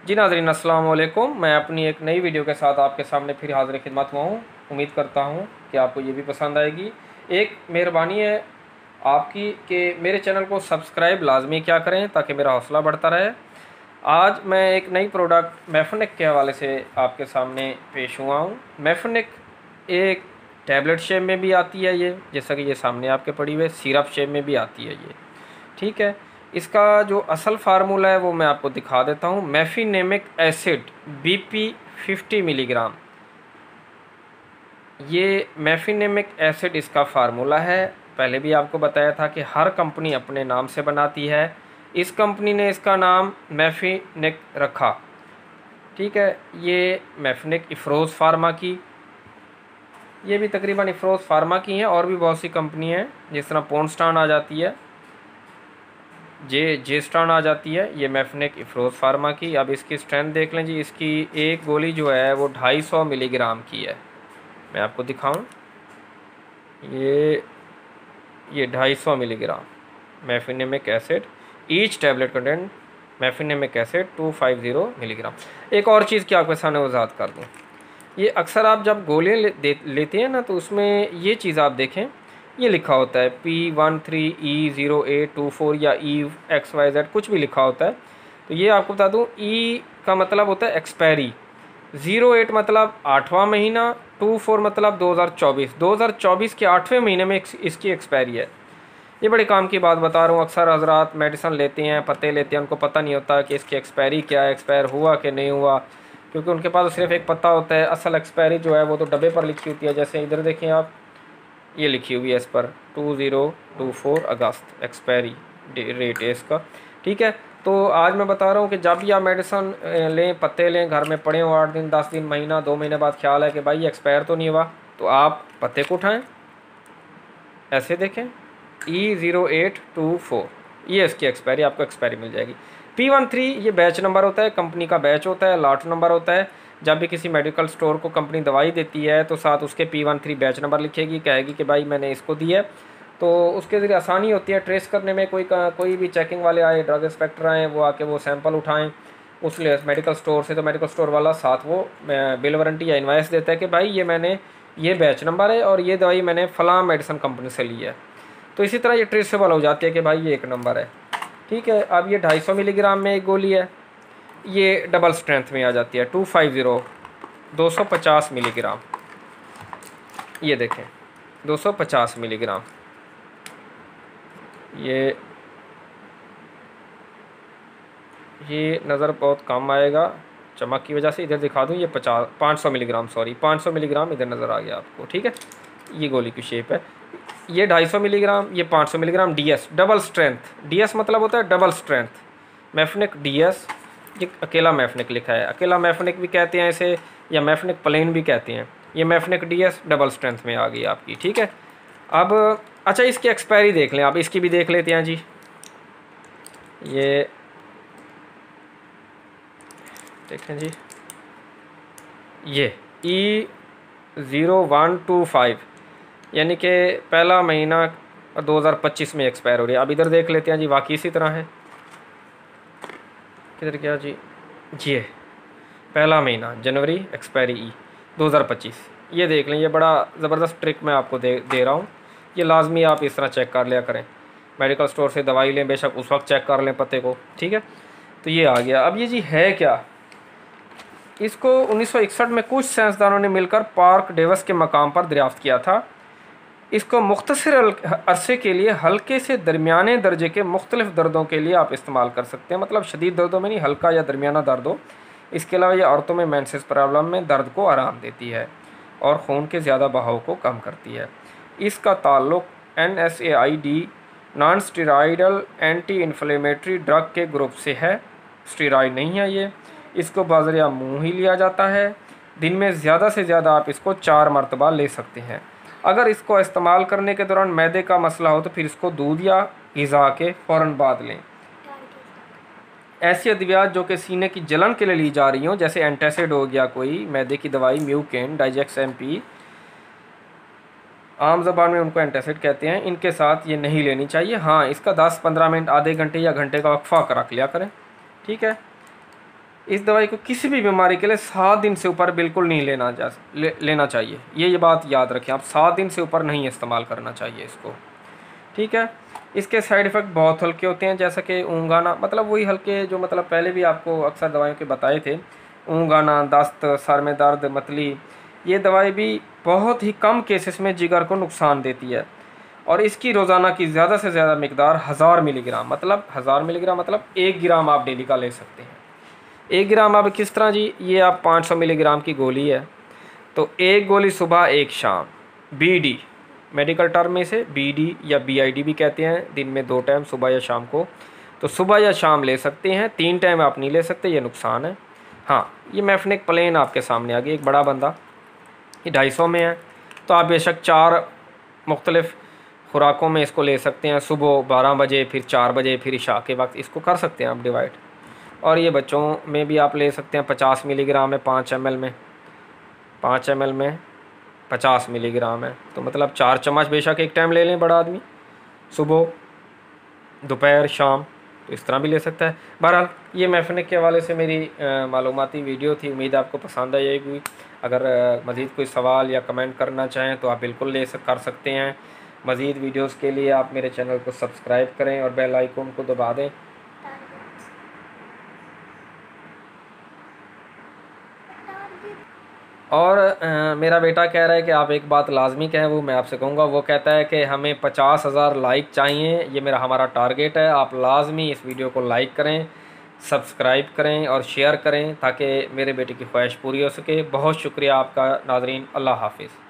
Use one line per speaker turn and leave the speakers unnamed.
जी नाज़रीन, अस्सलाम वालेकुम। मैं अपनी एक नई वीडियो के साथ आपके सामने फिर हाज़िर खिदमत हुआ हूँ। उम्मीद करता हूँ कि आपको ये भी पसंद आएगी। एक मेहरबानी है आपकी कि मेरे चैनल को सब्सक्राइब लाजमी क्या करें ताकि मेरा हौसला बढ़ता रहे। आज मैं एक नई प्रोडक्ट मेफनिक के हवाले से आपके सामने पेश हुआ हूँ। मेफनिक एक टैबलेट शेप में भी आती है, ये जैसा कि ये सामने आपके पड़ी हुई सिरप शेप में भी आती है ये, ठीक है। इसका जो असल फार्मूला है वो मैं आपको दिखा देता हूँ। मेफिनेमिक एसिड BP 50 मिलीग्राम, ये मेफिनेमिक एसिड इसका फार्मूला है। पहले भी आपको बताया था कि हर कंपनी अपने नाम से बनाती है। इस कंपनी ने इसका नाम मेफिनिक रखा, ठीक है। ये मेफिनिक इफ्रोज़ फार्मा की, ये भी तकरीबन इफ्रोज़ फार्मा की हैं। और भी बहुत सी कंपनी हैं, जिस तरह पोन्स्टान आ जाती है, जेस्टान आ जाती है। ये मेफनिक इफ्रोज़ फार्मा की। अब इसकी स्ट्रेंथ देख लें जी। इसकी एक गोली जो है वो 250 मिलीग्राम की है। मैं आपको दिखाऊं, ये 250 milligram mefenamic acid. Each tablet content mefenamic acid 250 milligram. एक और चीज़ की आपके सामने वजाहत कर दूँ। ये अक्सर आप जब गोलियाँ लेते हैं ना, तो उसमें ये चीज़ आप देखें, ये लिखा होता है P13E0824 या EXYZ, कुछ भी लिखा होता है। तो ये आपको बता दूं, E का मतलब होता है एक्सपायरी, 08 मतलब 8वां महीना, 24 मतलब 2024 के 8वें महीने में इसकी एक्सपायरी है। ये बड़े काम की बात बता रहा हूँ। अक्सर हजरात मेडिसन लेते हैं, पत्ते लेते हैं, उनको पता नहीं होता कि इसकी एक्सपायरी क्या है, एक्सपायर हुआ कि नहीं हुआ, क्योंकि उनके पास सिर्फ एक पता होता है। असल एक्सपायरी जो है वो तो डब्बे पर लिखी होती है। जैसे इधर देखें आप, ये लिखी हुई है इस पर 2024 अगस्त एक्सपायरी रेट है इसका, ठीक है। तो आज मैं बता रहा हूँ कि जब भी आप मेडिसन लें, पत्ते लें, घर में पड़े हो 8 दिन, 10 दिन, महीना, 2 महीने बाद ख्याल है कि भाई एक्सपायर तो नहीं हुआ, तो आप पत्ते को उठाएँ, ऐसे देखें E0824, ये इसकी एक्सपायरी, आपको एक्सपायरी मिल जाएगी। P13 ये बैच नंबर होता है, कंपनी का बैच होता है, लॉट नंबर होता है। जब भी किसी मेडिकल स्टोर को कंपनी दवाई देती है तो साथ उसके P13 बैच नंबर लिखेगी, कहेगी कि भाई मैंने इसको दी है। तो उसके ज़रिए आसानी होती है ट्रेस करने में। कोई भी चेकिंग वाले आए, ड्रग इंस्पेक्टर आए, वो आके वो सैंपल उठाएं उस मेडिकल स्टोर से, तो मेडिकल स्टोर वाला साथ वो बिल वारंटी या इनवाइस देता है कि भाई ये मैंने, ये बैच नंबर है और ये दवाई मैंने फ़लाँ मेडिसिन कंपनी से ली है। तो इसी तरह ये ट्रेसेबल हो जाती है कि भाई ये एक नंबर है, ठीक है। अब ये 250 मिलीग्राम में एक गोली है, ये डबल स्ट्रेंथ में आ जाती है 250, 250 मिलीग्राम। ये देखें 250 मिलीग्राम, ये नज़र बहुत कम आएगा चमक की वजह से, इधर दिखा दूँ। ये 500 मिलीग्राम, सॉरी 500 मिलीग्राम इधर नज़र आ गया आपको, ठीक है। ये गोली की शेप है। ये 250 मिलीग्राम, ये 500 milligram DS double strength. DS मतलब होता है डबल स्ट्रेंथ। मेफनिक DS, ये अकेला मेफनिक लिखा है, अकेला मेफनिक भी कहते हैं इसे, या मेफनिक प्लेन भी कहते हैं। ये मेफनिक DS डबल स्ट्रेंथ में आ गई आपकी, ठीक है। अब अच्छा, इसकी एक्सपायरी देख लें आप, इसकी भी देख लेते हैं जी। ये देखें जी, ये E0125 यानी कि पहला महीना 2025 में एक्सपायर हो रही है। अब इधर देख लेते हैं जी, वाकई इसी तरह है। किधर गया जी, ये पहला महीना जनवरी, एक्सपायरी 2025। ये देख लें, ये बड़ा ज़बरदस्त ट्रिक मैं आपको दे रहा हूँ। ये लाजमी आप इस तरह चेक कर लिया करें। मेडिकल स्टोर से दवाई लें, बेशक उस वक्त चेक कर लें पत्ते को, ठीक है। तो ये आ गया। अब ये जी है क्या, इसको 1961 में कुछ साइंसदानों ने मिलकर पार्क डेविस के मकाम पर दरियाफ्त किया था। इसको मुख्तसर अरसे के लिए हल्के से दरमियाने दर्जे के मुख्तलिफ दर्दों के लिए आप इस्तेमाल कर सकते हैं। मतलब शदीद दर्दों में नहीं, हल्का या दरमियाना दर्द हो। इसके अलावा ये औरतों में मेंसेस प्रॉब्लम में दर्द को आराम देती है और खून के ज़्यादा बहाव को कम करती है। इसका ताल्लुक NSAID non steroidal anti inflammatory drug के ग्रुप से है। स्टेरॉयड नहीं है ये। इसको बाज़रिया मुँह ही लिया जाता है। दिन में ज़्यादा से ज़्यादा आप इसको 4 मरतबा ले सकते हैं। अगर इसको इस्तेमाल करने के दौरान मैदे का मसला हो तो फिर इसको दूध या ग़िज़ा के फ़ौरन बाद लें। ऐसी अद्वियात जो कि सीने की जलन के लिए ली जा रही हों, जैसे एंटासिड हो गया, कोई मैदे की दवाई म्यूकेन, डाइजेक्स MP, आम ज़बान में उनको एंटासिड कहते हैं, इनके साथ ये नहीं लेनी चाहिए। हाँ, इसका 10-15 मिनट, आधे घंटे या घंटे का वक्फा रख लिया करें, ठीक है। इस दवाई को किसी भी बीमारी के लिए 7 दिन से ऊपर बिल्कुल नहीं लेना चाहिए। ये बात याद रखें आप, 7 दिन से ऊपर नहीं इस्तेमाल करना चाहिए इसको, ठीक है। इसके साइड इफ़ेक्ट बहुत हल्के होते हैं, जैसा कि ऊँग आना, मतलब वही हल्के जो मतलब पहले भी आपको अक्सर दवाइयों के बताए थे, ऊँग आना, दस्त, सर में दर्द, मतली। ये दवाई भी बहुत ही कम केसेस में जिगर को नुकसान देती है और इसकी रोज़ाना की ज़्यादा से ज़्यादा मिकदार 1000 मिलीग्राम, मतलब 1000 मिलीग्राम मतलब 1 ग्राम आप डेली का ले सकते हैं। 1 ग्राम आप किस तरह जी, ये आप 500 मिलीग्राम की गोली है, तो एक गोली सुबह एक शाम, BD मेडिकल टर्म में से BD या BID भी कहते हैं, दिन में 2 टाइम सुबह या शाम को, तो सुबह या शाम ले सकते हैं, 3 टाइम आप नहीं ले सकते, ये नुकसान है। हाँ, ये मेफनिक प्लेन आपके सामने आ गई, एक बड़ा बंदा, ये 250 में है, तो आप बेशक 4 मुख्तलिफ़ खुराकों में इसको ले सकते हैं, सुबह 12 बजे, फिर 4 बजे, फिर इशा के वक्त इसको कर सकते हैं आप डिवाइड। और ये बच्चों में भी आप ले सकते हैं, 50 मिलीग्राम है 5 ml में, 5 ml में 50 मिलीग्राम है, तो मतलब 4 चम्मच बेशक एक टाइम ले लें बड़ा आदमी, सुबह, दोपहर, शाम, तो इस तरह भी ले सकता है। बहरहाल ये मेफनिक के हवाले से मेरी मालूमाती वीडियो थी, उम्मीद आपको पसंद आएगी। अगर मज़ीद कोई सवाल या कमेंट करना चाहें तो आप बिल्कुल कर सकते हैं। मज़ीद वीडियोस के लिए आप मेरे चैनल को सब्सक्राइब करें और बेल आइकन को दबा दें। और मेरा बेटा कह रहा है कि आप एक बात लाजमी कहें, वो मैं आपसे कहूँगा। वो कहता है कि हमें 50,000 लाइक चाहिए, ये हमारा टारगेट है। आप लाजमी इस वीडियो को लाइक करें, सब्सक्राइब करें और शेयर करें ताकि मेरे बेटे की ख्वाहिश पूरी हो सके। बहुत शुक्रिया आपका नाज़रीन, अल्लाह हाफिज़।